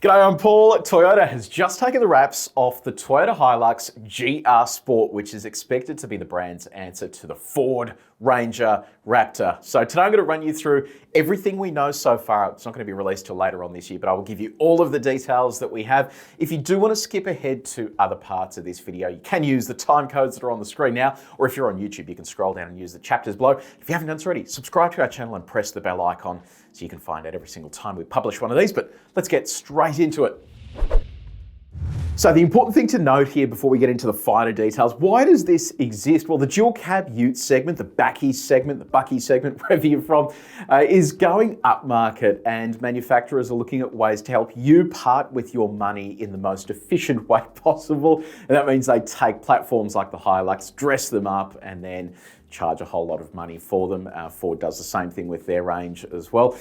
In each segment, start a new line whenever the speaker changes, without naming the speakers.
G'day, I'm Paul. Toyota has just taken the wraps off the Toyota HiLux GR Sport, which is expected to be the brand's answer to the Ford Ranger Raptor. So today I'm going to run you through everything we know so far. It's not going to be released till later on this year, but I will give you all of the details that we have. If you do want to skip ahead to other parts of this video, you can use the time codes that are on the screen now, or if you're on YouTube, you can scroll down and use the chapters below. If you haven't done so already, subscribe to our channel and press the bell icon so you can find out every single time we publish one of these, but let's get straight into it. So the important thing to note here before we get into the finer details, why does this exist? Well, the dual cab ute segment, the Backie segment, the Bucky segment, wherever you're from, is going upmarket, and manufacturers are looking at ways to help you part with your money in the most efficient way possible. And that means they take platforms like the HiLux, dress them up, and then charge a whole lot of money for them. Ford does the same thing with their range as well.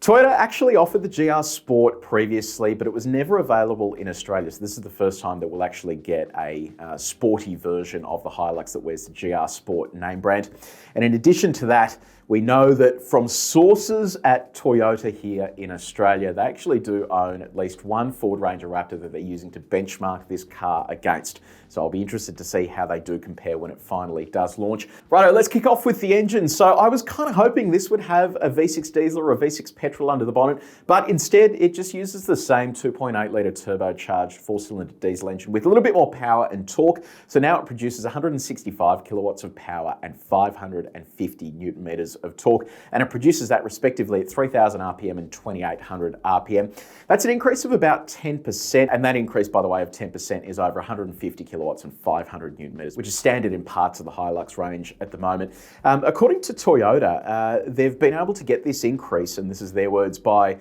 Toyota actually offered the GR Sport previously, but it was never available in Australia. So this is the first time that we'll actually get a sporty version of the HiLux that wears the GR Sport name brand. And in addition to that, we know that from sources at Toyota here in Australia, they actually do own at least one Ford Ranger Raptor that they're using to benchmark this car against. So I'll be interested to see how they do compare when it finally does launch. Righto, let's kick off with the engine. So I was kind of hoping this would have a V6 diesel or a V6 petrol under the bonnet, but instead it just uses the same 2.8 litre turbocharged 4-cylinder diesel engine with a little bit more power and torque. So now it produces 165 kilowatts of power and 550 newton meters of torque, and it produces that respectively at 3,000 RPM and 2,800 RPM. That's an increase of about 10%, and that increase, by the way, of 10% is over 150 kilowatts and 500 newton meters, which is standard in parts of the HiLux range at the moment. According to Toyota, they've been able to get this increase, and this is their words, by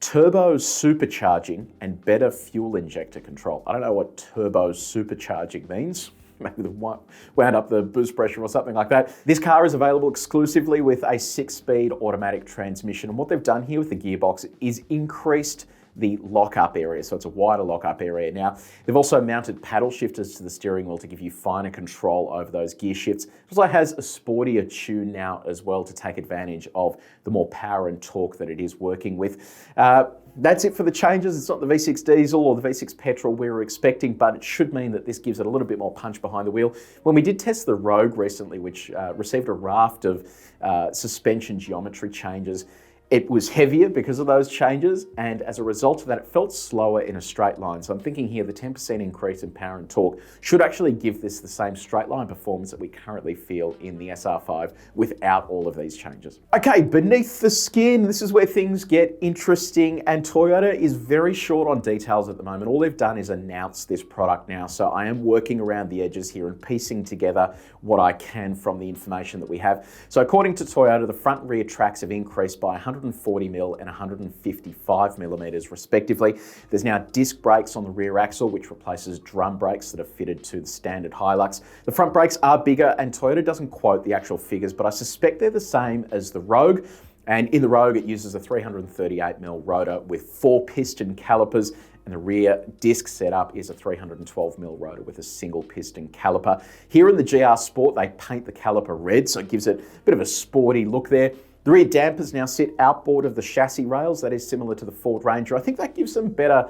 turbo supercharging and better fuel injector control. I don't know what turbo supercharging means. Maybe they've wound up the boost pressure or something like that. This car is available exclusively with a 6-speed automatic transmission. And what they've done here with the gearbox is increased the lock-up area, so it's a wider lock-up area now. They've also mounted paddle shifters to the steering wheel to give you finer control over those gear shifts. It also has a sportier tune now as well to take advantage of the more power and torque that it is working with. That's it for the changes. It's not the V6 diesel or the V6 petrol we were expecting, but it should mean that this gives it a little bit more punch behind the wheel. When we did test the Rogue recently, which received a raft of suspension geometry changes, it was heavier because of those changes, and as a result of that, it felt slower in a straight line. So I'm thinking here the 10% increase in power and torque should actually give this the same straight line performance that we currently feel in the SR5 without all of these changes. Okay, beneath the skin, this is where things get interesting, and Toyota is very short on details at the moment. All they've done is announce this product now, so I am working around the edges here and piecing together what I can from the information that we have. So according to Toyota, the front and rear tracks have increased by 140mm and 155mm respectively. There's now disc brakes on the rear axle, which replaces drum brakes that are fitted to the standard HiLux. The front brakes are bigger, and Toyota doesn't quote the actual figures, but I suspect they're the same as the Rogue. And in the Rogue, it uses a 338mm rotor with 4 piston calipers, and the rear disc setup is a 312mm rotor with a single piston caliper. Here in the GR Sport, they paint the caliper red, so it gives it a bit of a sporty look there. The rear dampers now sit outboard of the chassis rails. That is similar to the Ford Ranger. I think that gives them better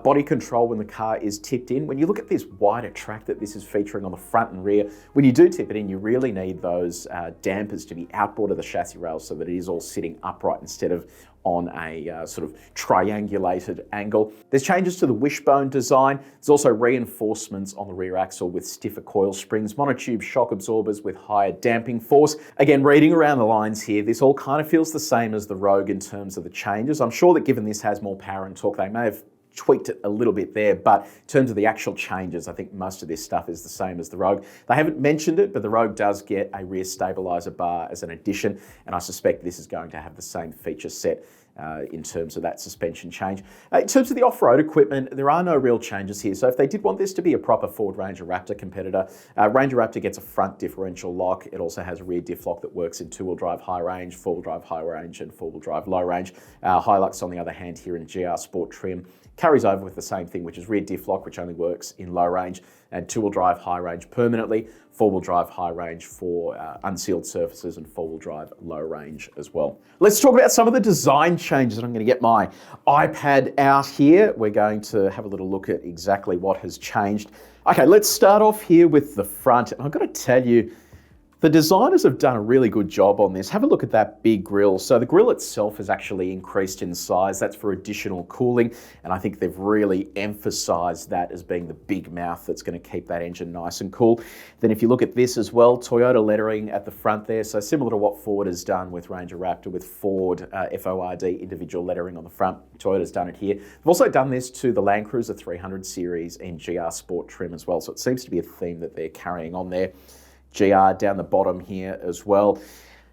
body control when the car is tipped in. When you look at this wider track that this is featuring on the front and rear, when you do tip it in, you really need those dampers to be outboard of the chassis rails so that it is all sitting upright instead of on a sort of triangulated angle. There's changes to the wishbone design. There's also reinforcements on the rear axle with stiffer coil springs, monotube shock absorbers with higher damping force. Again, reading around the lines here, this all kind of feels the same as the Rogue in terms of the changes. I'm sure that given this has more power and torque, they may have tweaked it a little bit there, but in terms of the actual changes, I think most of this stuff is the same as the Rogue. They haven't mentioned it, but the Rogue does get a rear stabilizer bar as an addition, and I suspect this is going to have the same feature set in terms of that suspension change. In terms of the off-road equipment, there are no real changes here. So if they did want this to be a proper Ford Ranger Raptor competitor, Ranger Raptor gets a front differential lock. It also has a rear diff lock that works in 2-wheel drive high range, 4-wheel drive high range, and 4-wheel drive low range. HiLux, on the other hand, here in GR Sport trim, carries over with the same thing, which is rear diff lock, which only works in low range, and 2-wheel drive high range permanently. four-wheel drive high range for unsealed surfaces and four-wheel drive low range as well. Let's talk about some of the design changes. I'm going to get my iPad out here. We're going to have a little look at exactly what has changed. Okay, let's start off here with the front. And I've got to tell you, the designers have done a really good job on this. Have a look at that big grille. So the grille itself has actually increased in size. That's for additional cooling. And I think they've really emphasized that as being the big mouth that's going to keep that engine nice and cool. Then if you look at this as well, Toyota lettering at the front there. So similar to what Ford has done with Ranger Raptor, with Ford FORD individual lettering on the front. Toyota's done it here. They've also done this to the Land Cruiser 300 series in GR Sport trim as well. So it seems to be a theme that they're carrying on there. GR down the bottom here as well.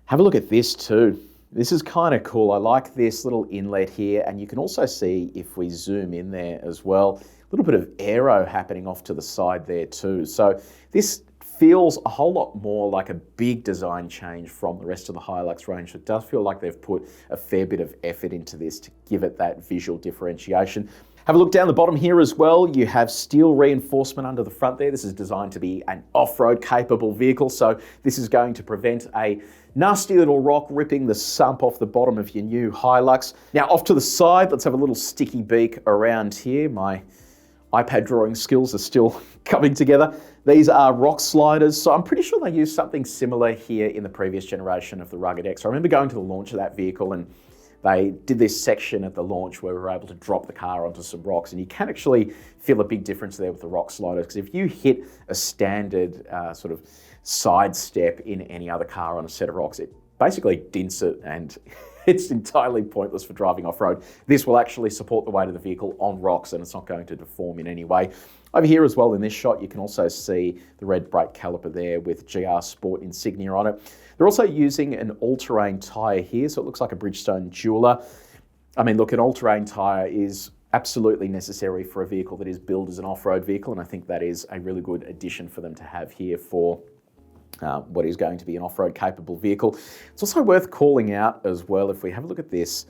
Have a look at this too. This is kind of cool. I like this little inlet here, and you can also see if we zoom in there as well, a little bit of aero happening off to the side there too. So this feels a whole lot more like a big design change from the rest of the HiLux range. It does feel like they've put a fair bit of effort into this to give it that visual differentiation. Have a look down the bottom here as well. You have steel reinforcement under the front there. This is designed to be an off-road capable vehicle. So this is going to prevent a nasty little rock ripping the sump off the bottom of your new HiLux. Now off to the side, let's have a little sticky beak around here. My iPad drawing skills are still coming together. These are rock sliders. So I'm pretty sure they used something similar here in the previous generation of the Rugged X. I remember going to the launch of that vehicle, and they did this section at the launch where we were able to drop the car onto some rocks, and you can actually feel a big difference there with the rock sliders, because if you hit a standard sort of side step in any other car on a set of rocks, it basically dints it and it's entirely pointless for driving off-road. This will actually support the weight of the vehicle on rocks, and it's not going to deform in any way. Over here as well in this shot, you can also see the red brake caliper there with GR Sport insignia on it. They're also using an all-terrain tyre here, so it looks like a Bridgestone Jeweler. I mean, look, an all-terrain tyre is absolutely necessary for a vehicle that is billed as an off-road vehicle, and I think that is a really good addition for them to have here for what is going to be an off-road capable vehicle. It's also worth calling out as well, if we have a look at this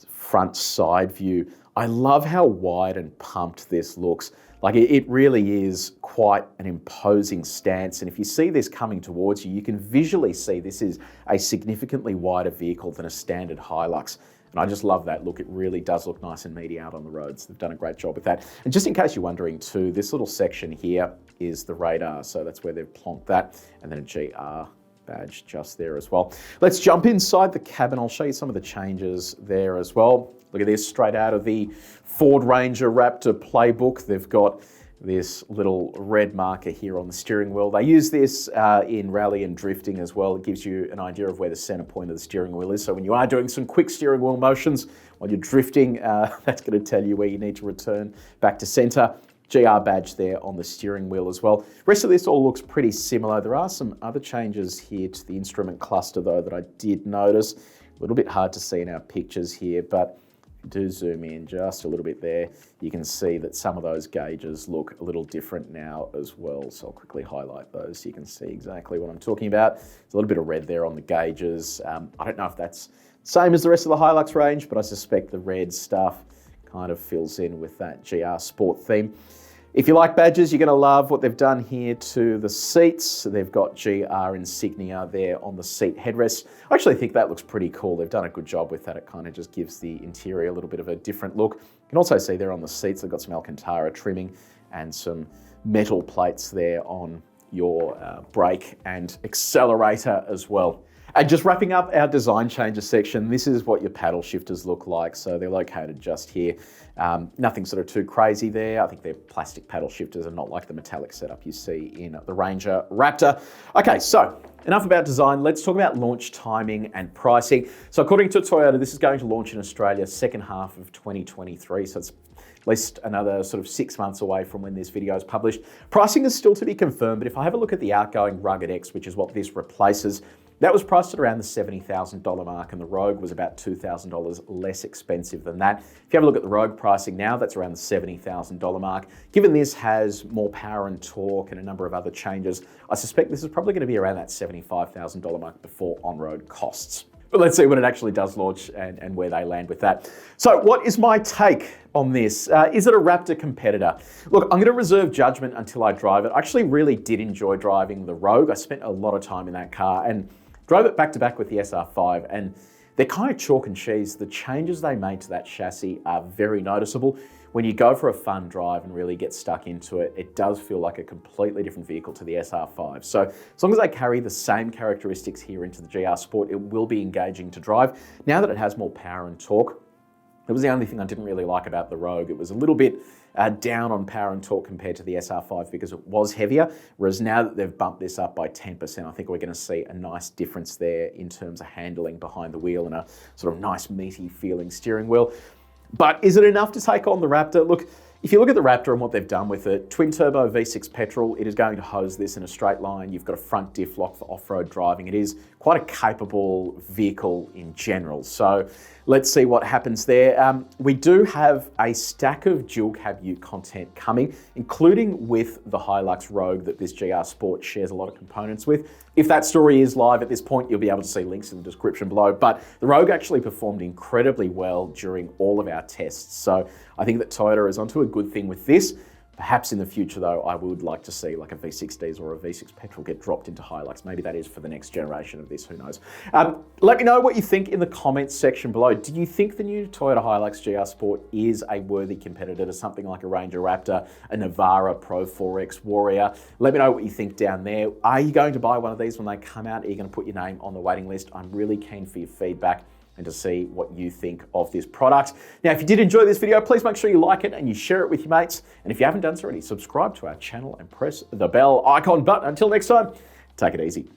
front side view, I love how wide and pumped this looks. Like it really is quite an imposing stance. And if you see this coming towards you, you can visually see this is a significantly wider vehicle than a standard HiLux. And I just love that look. It really does look nice and meaty out on the roads. They've done a great job with that. And just in case you're wondering too, this little section here is the radar. So that's where they've plonked that. And then a GR badge just there as well. Let's jump inside the cabin. I'll show you some of the changes there as well. Look at this, straight out of the Ford Ranger Raptor playbook. They've got this little red marker here on the steering wheel. They use this in rally and drifting as well. It gives you an idea of where the center point of the steering wheel is. So when you are doing some quick steering wheel motions while you're drifting, that's going to tell you where you need to return back to center. GR badge there on the steering wheel as well. Rest of this all looks pretty similar. There are some other changes here to the instrument cluster though that I did notice. A little bit hard to see in our pictures here, but do zoom in just a little bit there, you can see that some of those gauges look a little different now as well. So I'll quickly highlight those so you can see exactly what I'm talking about. There's a little bit of red there on the gauges. I don't know if that's same as the rest of the HiLux range, but I suspect the red stuff kind of fills in with that GR Sport theme. If you like badges, you're going to love what they've done here to the seats. They've got GR insignia there on the seat headrests. I actually think that looks pretty cool. They've done a good job with that. It kind of just gives the interior a little bit of a different look. You can also see there on the seats, they've got some Alcantara trimming and some metal plates there on your brake and accelerator as well. And just wrapping up our design changes section, this is what your paddle shifters look like. So they're located just here. Nothing sort of too crazy there. I think they're plastic paddle shifters and not like the metallic setup you see in the Ranger Raptor. Okay, so enough about design. Let's talk about launch timing and pricing. So according to Toyota, this is going to launch in Australia second half of 2023. So it's at least another sort of 6 months away from when this video is published. Pricing is still to be confirmed, but if I have a look at the outgoing Rugged X, which is what this replaces, that was priced at around the $70,000 mark, and the Rogue was about $2,000 less expensive than that. If you have a look at the Rogue pricing now, that's around the $70,000 mark. Given this has more power and torque and a number of other changes, I suspect this is probably going to be around that $75,000 mark before on-road costs. But let's see when it actually does launch and where they land with that. So what is my take on this? Is it a Raptor competitor? Look, I'm going to reserve judgment until I drive it. I actually really did enjoy driving the Rogue. I spent a lot of time in that car and drove it back to back with the SR5, and they're kind of chalk and cheese. The changes they made to that chassis are very noticeable. When you go for a fun drive and really get stuck into it, it does feel like a completely different vehicle to the SR5. So as long as they carry the same characteristics here into the GR Sport, it will be engaging to drive. Now that it has more power and torque, it was the only thing I didn't really like about the Rogue. It was a little bit down on power and torque compared to the SR5 because it was heavier, whereas now that they've bumped this up by 10%, I think we're going to see a nice difference there in terms of handling behind the wheel and a sort of nice meaty feeling steering wheel. But is it enough to take on the Raptor? Look, if you look at the Raptor and what they've done with it, twin turbo V6 petrol, it is going to hose this in a straight line. You've got a front diff lock for off-road driving. It is quite a capable vehicle in general. So let's see what happens there. We do have a stack of dual cab ute content coming, including with the HiLux Rogue that this GR Sport shares a lot of components with. If that story is live at this point, you'll be able to see links in the description below. But the Rogue actually performed incredibly well during all of our tests. So I think that Toyota is onto a good thing with this. Perhaps in the future, though, I would like to see like a V6 diesel or a V6 petrol get dropped into HiLux. Maybe that is for the next generation of this, who knows. Let me know what you think in the comments section below. Do you think the new Toyota HiLux GR Sport is a worthy competitor to something like a Ranger Raptor, a Navara Pro 4X Warrior? Let me know what you think down there. Are you going to buy one of these when they come out? Are you going to put your name on the waiting list? I'm really keen for your feedback and to see what you think of this product. Now, if you did enjoy this video, please make sure you like it and you share it with your mates. And if you haven't done so already, subscribe to our channel and press the bell icon button. Until next time, take it easy.